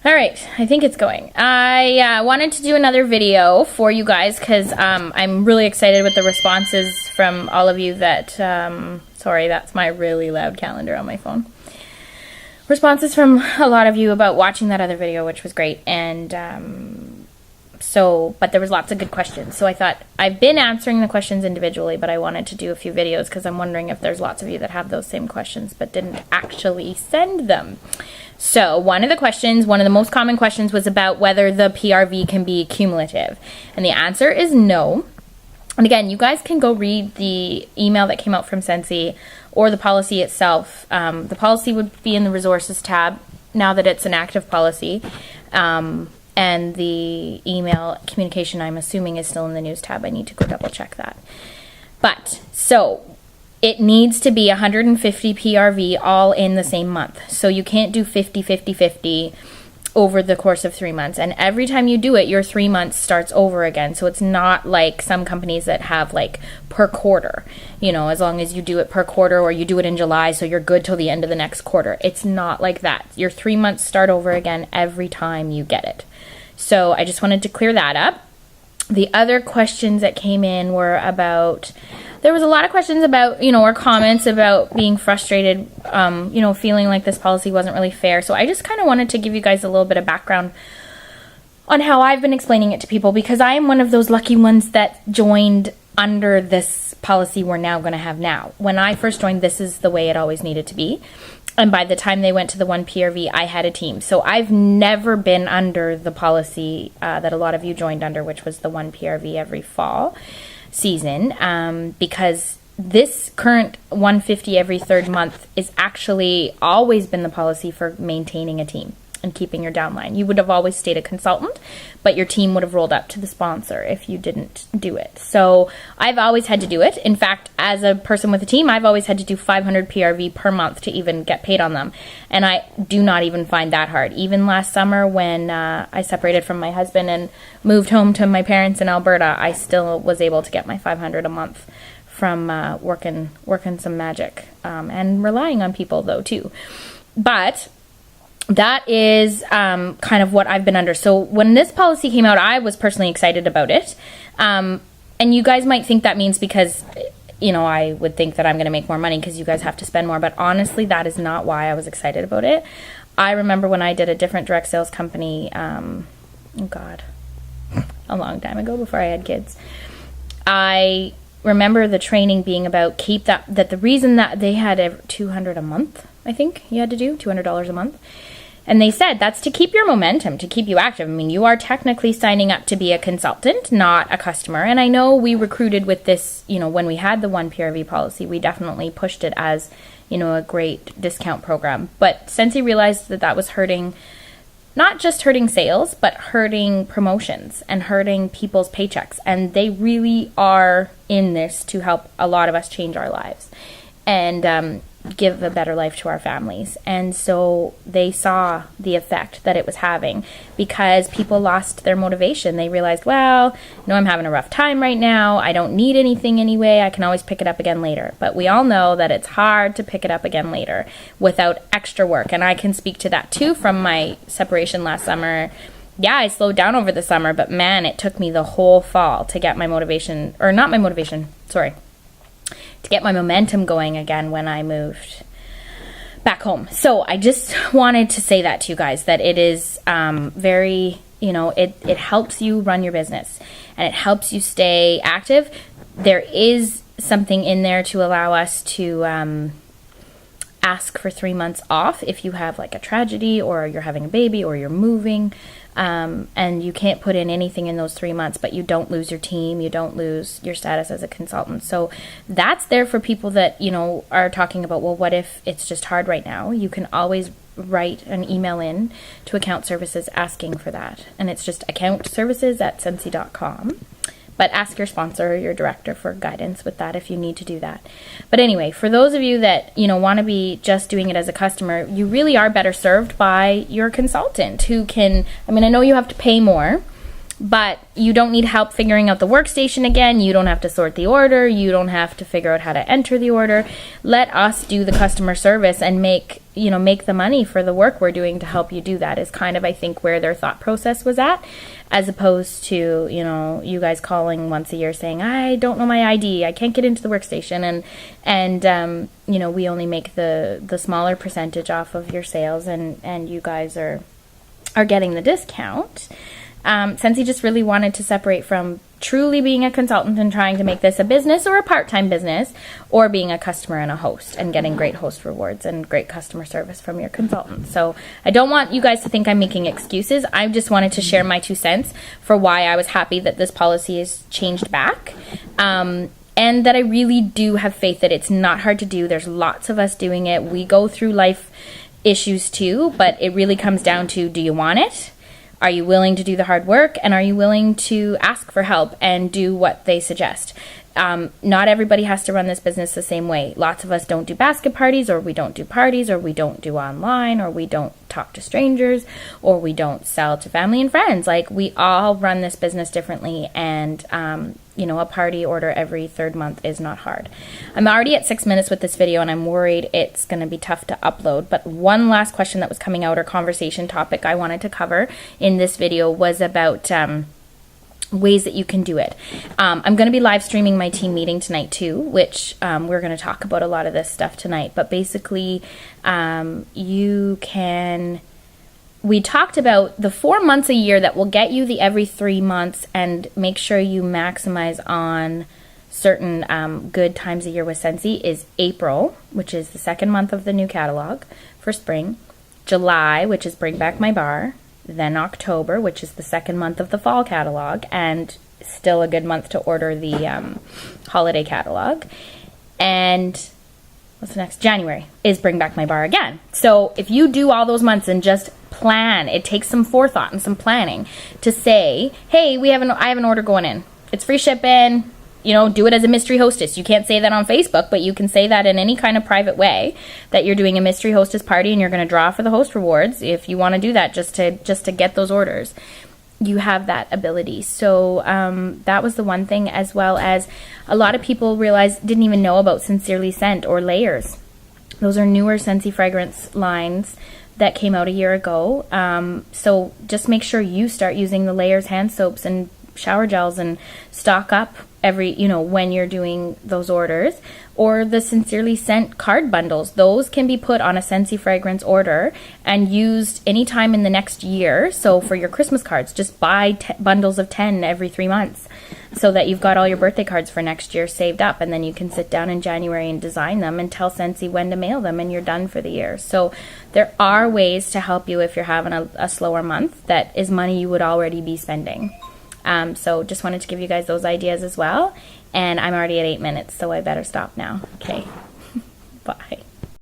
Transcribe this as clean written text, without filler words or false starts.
All right, I think it's going. I wanted to do another video for you guys because I'm really excited with the responses from all of you that, sorry, that's my really loud calendar on my phone. Responses from a lot of you about watching that other video, which was great. And but there was lots of good questions. So I thought, I've been answering the questions individually, but I wanted to do a few videos because I'm wondering if there's lots of you that have those same questions but didn't actually send them. So one of the most common questions was about whether the PRV can be cumulative. And the answer is no. And again, you guys can go read the email that came out from Sensi or the policy itself. The policy would be in the resources tab now that it's an active policy. And the email communication, I'm assuming, is still in the news tab. I need to go double check that. But so it needs to be 150 PRV all in the same month. So you can't do 50, 50, 50 over the course of 3 months. And every time you do it, your 3 months starts over again. So it's not like some companies that have like per quarter, you know, as long as you do it per quarter or you do it in July, so you're good till the end of the next quarter. It's not like that. Your 3 months start over again every time you get it. So I just wanted to clear that up. The other questions that came in were about, there was a lot of questions about, you know, or comments about being frustrated, you know, feeling like this policy wasn't really fair. So I just kind of wanted to give you guys a little bit of background on how I've been explaining it to people, because I am one of those lucky ones that joined under this policy we're now going to have now. When I first joined, this is the way it always needed to be. And by the time they went to the 1 PRV, I had a team. So I've never been under the policy that a lot of you joined under, which was the 1 PRV every fall season, because this current 150 every third month is actually always been the policy for maintaining a team and keeping your downline. You would have always stayed a consultant, but your team would have rolled up to the sponsor if you didn't do it. So I've always had to do it. In fact, as a person with a team, I've always had to do 500 PRV per month to even get paid on them. And I do not even find that hard. Even last summer when I separated from my husband and moved home to my parents in Alberta, I still was able to get my 500 a month from working some magic and relying on people though too. But that is kind of what I've been under. So when this policy came out, I was personally excited about it. And you guys might think that means because, you know, I would think that I'm going to make more money because you guys have to spend more. But honestly, that is not why I was excited about it. I remember when I did a different direct sales company, oh God, a long time ago before I had kids. I remember the training being about that the reason that they had $200 a month, I think you had to do $200 a month. And they said that's to keep your momentum, to keep you active. I mean, you are technically signing up to be a consultant, not a customer. And I know we recruited with this, you know, when we had the 1 PRV policy, we definitely pushed it as, you know, a great discount program. But Sensi realized that that was hurting, not just hurting sales, but hurting promotions and hurting people's paychecks. And they really are in this to help a lot of us change our lives and give a better life to our families. And so they saw the effect that it was having because people lost their motivation. They realized, well, no, I'm having a rough time right now. I don't need anything anyway. I can always pick it up again later. But we all know that it's hard to pick it up again later without extra work. And I can speak to that too from my separation last summer. Yeah, I slowed down over the summer, but man, it took me the whole fall to get my motivation, or not my motivation, sorry, to get my momentum going again when I moved back home. So I just wanted to say that to you guys, that it is very, you know, it helps you run your business and it helps you stay active. There is something in there to allow us to ask for 3 months off if you have like a tragedy or you're having a baby or you're moving. And you can't put in anything in those 3 months, but you don't lose your team, you don't lose your status as a consultant. So that's there for people that, you know, are talking about, well, what if it's just hard right now? You can always write an email in to account services asking for that. And it's just accountservices@sensi.com. But ask your sponsor or your director for guidance with that if you need to do that. But anyway, for those of you that, you know, want to be just doing it as a customer, you really are better served by your consultant who can, I mean, I know you have to pay more but you don't need help figuring out the workstation again. You don't have to sort the order. You don't have to figure out how to enter the order. Let us do the customer service and make the money for the work we're doing to help you do that, is kind of, I think, where their thought process was at, as opposed to, you guys calling once a year saying, I don't know my ID, I can't get into the workstation, and we only make the smaller percentage off of your sales, and you guys are getting the discount. Sensi just really wanted to separate from truly being a consultant and trying to make this a business or a part-time business, or being a customer and a host and getting great host rewards and great customer service from your consultant. So I don't want you guys to think I'm making excuses. I just wanted to share my 2 cents for why I was happy that this policy is changed back. And that I really do have faith that it's not hard to do. There's lots of us doing it. We go through life issues too, but it really comes down to, do you want it? Are you willing to do the hard work? And are you willing to ask for help and do what they suggest? Not everybody has to run this business the same way. Lots of us don't do basket parties, or we don't do parties, or we don't do online, or we don't talk to strangers, or we don't sell to family and friends. Like, we all run this business differently, and a party order every 3rd month is not hard. I'm already at 6 minutes with this video, and I'm worried it's going to be tough to upload. But one last question that was coming out, or conversation topic I wanted to cover in this video, was about ways that you can do it. I'm going to be live streaming my team meeting tonight too, which we're going to talk about a lot of this stuff tonight. But basically, we talked about the 4 months a year that will get you the every 3 months, and make sure you maximize on certain good times a year with Sensi, is April, which is the 2nd month of the new catalog for spring, July, which is Bring Back My Bar, then October, which is the 2nd month of the fall catalog, and still a good month to order the holiday catalog. And what's the next? January is Bring Back My Bar again. So if you do all those months and just plan, it takes some forethought and some planning to say, hey, I have an order going in. It's free shipping. Do it as a mystery hostess. You can't say that on Facebook, but you can say that in any kind of private way, that you're doing a mystery hostess party and you're going to draw for the host rewards. If you want to do that, just to get those orders, you have that ability. So that was the one thing, as well as a lot of people didn't even know about Sincerely Scent or layers. Those are newer Scentsy fragrance lines that came out a year ago. So just make sure you start using the layers hand soaps and shower gels and stock up when you're doing those orders, or the Sincerely Scent card bundles. Those can be put on a Scentsy fragrance order and used anytime in the next year. So for your Christmas cards, just buy bundles of 10 every 3 months, so that you've got all your birthday cards for next year saved up, and then you can sit down in January and design them and tell Scentsy when to mail them, and you're done for the year. So there are ways to help you if you're having a slower month that is money you would already be spending. So just wanted to give you guys those ideas as well. And I'm already at 8 minutes, so I better stop now. Okay.